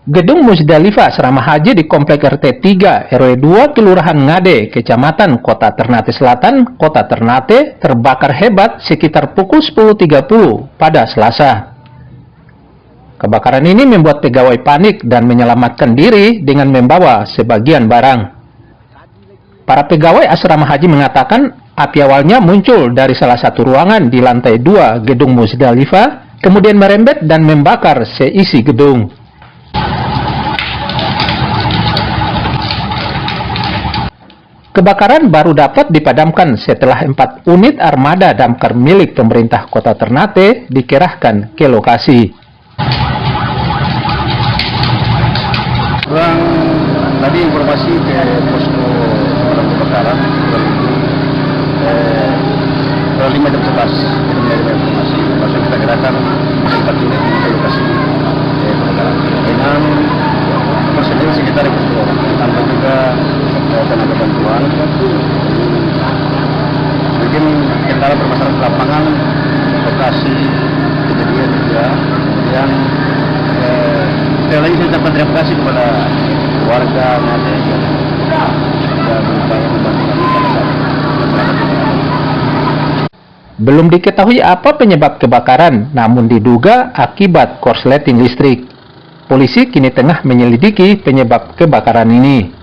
Gedung Musdalifah Asrama Haji di Komplek RT 3 RW 2 Kelurahan Ngade, Kecamatan Kota Ternate Selatan, Kota Ternate terbakar hebat sekitar pukul 10.30 pada Selasa. Kebakaran ini membuat pegawai panik dan menyelamatkan diri dengan membawa sebagian barang. Para pegawai asrama haji mengatakan api awalnya muncul dari salah satu ruangan di lantai 2 Gedung Musdalifah, kemudian merembet dan membakar seisi gedung. Kebakaran baru dapat dipadamkan setelah 4 unit armada damkar milik pemerintah Kota Ternate dikerahkan ke lokasi. Kurang tadi informasi ke posko pemadam kebakaran kurang 5 jam 11 kita menerima informasi, langsung kita kerahkan 4 unit ke lokasi kebakaran dengan personil sekitar 10 orang, tambah juga tenaga bantuan. Mungkin kendala permasalahan lapangan, lokasi kejadian juga. Kemudian sekali lagi saya ucapkan terima kasih kepada warga Ngade yang sudah berupaya membantu kami pada saat kebakaran. Belum diketahui apa penyebab kebakaran, namun diduga akibat korsleting listrik. Polisi kini tengah menyelidiki penyebab kebakaran ini.